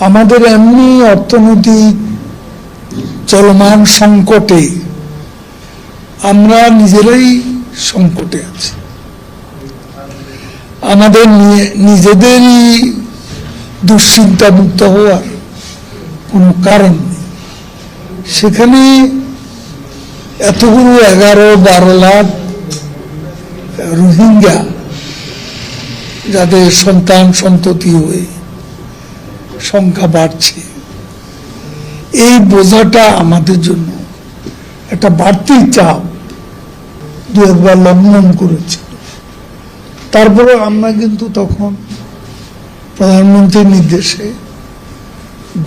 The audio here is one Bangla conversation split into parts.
আমাদের এমনি অর্থনৈতিক চলমান সংকটে আমরা নিজেরাই সংকটে আছি। আমাদের নিজেদেরই দুশ্চিন্তা মুক্ত হওয়ার কোনো কারণ নেই। সেখানে এতগুলো 11-12 লাখ রোহিঙ্গা যাদের সন্তান সন্ততি হয়ে সংখ্যা বাড়ছে, এই বোঝাটা আমাদের জন্য একটা বাড়তি চাপ দু একবার লঙ্ঘন করেছিল। তারপরে আমরা কিন্তু তখন প্রধানমন্ত্রীর নির্দেশে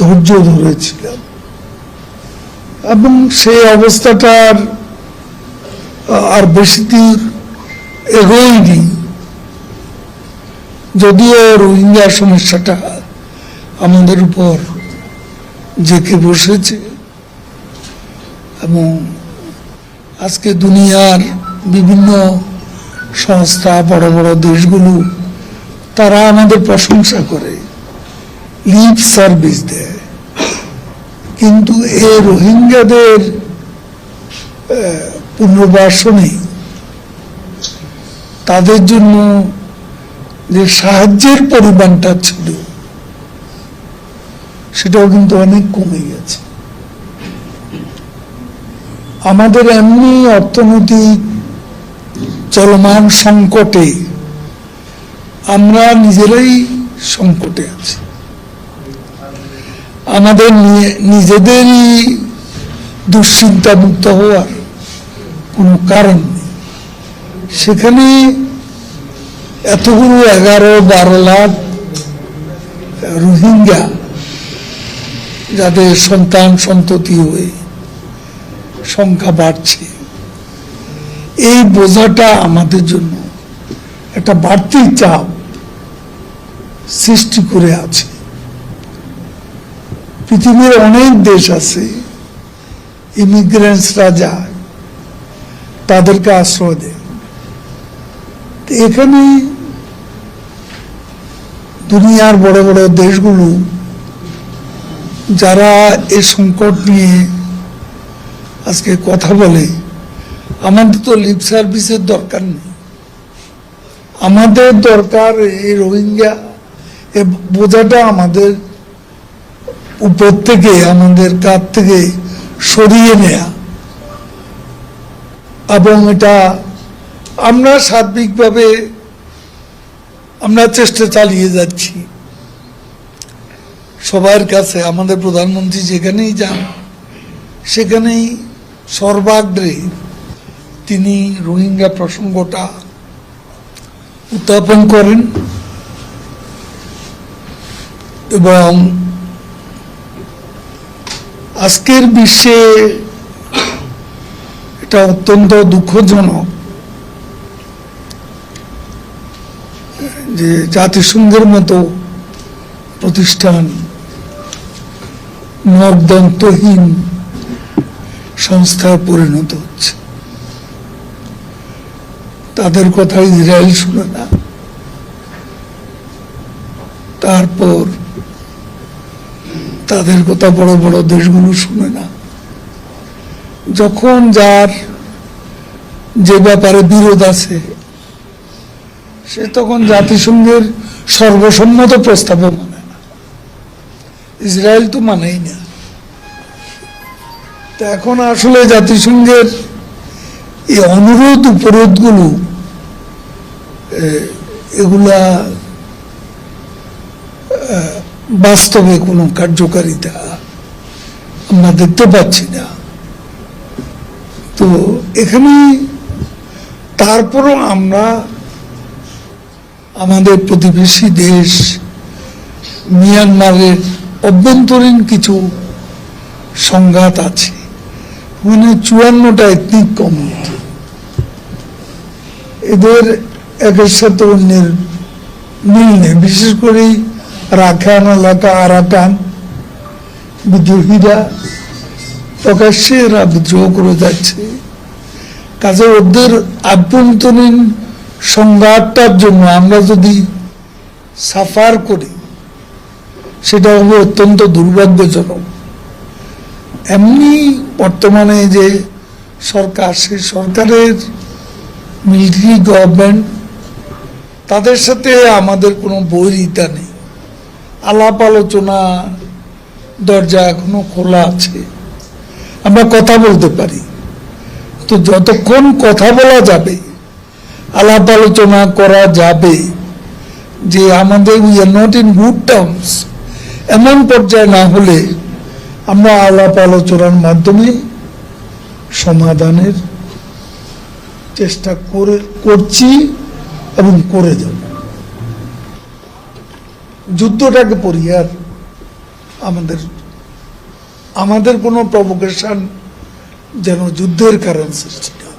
ধৈর্য ধরেছিলাম এবং সেই অবস্থাটার আর বেশি দূর এগোয়নি। যদিও রোহিঙ্গা সমস্যাটা আমাদের উপর জেঁকে বসেছে এবং আজকে দুনিয়ার বিভিন্ন সংস্থা, বড় বড় দেশগুলো তারা আমাদের প্রশংসা করে, লিপ সার্ভিস দেয়, কিন্তু এই রোহিঙ্গাদের পুনর্বাসনে তাদের জন্য যে সাহায্যের পরিমাণটা ছিল সেটাও কিন্তু অনেক কমে গেছে। আমাদের এমনি অর্থনৈতিক চলমান সংকটে আমরা নিজেরাই সংকটে আছি। আমাদের নিজেদেরই দুশ্চিন্তা মুক্ত হওয়ার কোনো কারণ নেই। সেখানে এতগুলো 11-12 লাখ রোহিঙ্গা যাদের সন্তান সন্ততি হয়ে সংখ্যা বাড়ছে, এই বোঝাটা আমাদের জন্য একটা বাড়তি চাপ সৃষ্টি করে আছে। পৃথিবীর অনেক দেশ আছে, ইমিগ্রেন্টসরা যায়, তাদেরকে আশ্রয় দেয়। এখানে দুনিয়ার বড় বড় দেশগুলো যারা এই সংকট নিয়ে আজকে কথা বলে, আমাদের তো লিপ সার্ভিসের দরকার নেই। আমাদের দরকার এই রোহিঙ্গা এ বোঝাটা আমাদের উপর থেকে, আমাদের কাছ থেকে সরিয়ে নেয়া, এবং এটা আমরা সার্বিকভাবে আমরা চেষ্টা চালিয়ে যাচ্ছি। সবার কাছে আমাদের প্রধানমন্ত্রী যেখানেই যান সেখানেই সর্বাগ্রে তিনি রোহিঙ্গা প্রসঙ্গটা উত্থাপন করেন এবং আজকের বিশ্বে এটা অত্যন্ত দুঃখজনক যে জাতিসংঘের মতো প্রতিষ্ঠান নখদন্তহীন সংস্থায় পরিণত হচ্ছে। তাদের কথা ইসরায়েল শুনে না, তারপর তাদের কথা বড় বড় দেশগুলো শুনে না। যখন যার যে ব্যাপারে বিরোধ আছে সে তখন জাতিসংঘের সর্বসম্মত প্রস্তাবও মানে না। ইসরায়েল তো মানেই না। তো এখন আসলে জাতিসংঘের এই অনুরোধ উপরোধগুলো এগুলা বাস্তবে কোনো কার্যকারিতা আমরা দেখতে পাচ্ছি না। তো এখানে তারপরও আমরা আমাদের প্রতিবেশী দেশ মিয়ানমারের অভ্যন্তরীণ কিছু সংঘাত আছে, মানে 54টা এথনিক কমিউনিটি, এদের একের সাথে অন্যের মিল নেই। বিশেষ করে রাখাইন এলাকা, আরাকান বিদ্রোহীরা প্রকাশ্যে এরা বিদ্রোহ করে যাচ্ছে। কাজে ওদের আভ্যন্তরীণ সংঘাতটার জন্য আমরা যদি সাফার করি সেটা হবে অত্যন্ত দুর্ভাগ্যজনক। এমনি বর্তমানে যে সরকার, সেই সরকারের মিলিটারি গভর্নমেন্ট, তাদের সাথে আমাদের কোনো বৈরিতা নেই। আলাপ আলোচনা দরজা এখনো খোলা আছে, আমরা কথা বলতে পারি। তো যতক্ষণ কথা বলা যাবে, আলাপ আলোচনা করা যাবে, যে আমাদের we are not in good terms, এমন পর্যায়ে না হলে আমরা আলাপ আলোচনার মাধ্যমে সমাধানের চেষ্টা করছি এবং করে যাব। যুদ্ধটাকে পরিহার, আমাদের কোনো প্রভোকেশন যেন যুদ্ধের কারণ সৃষ্টি হয়।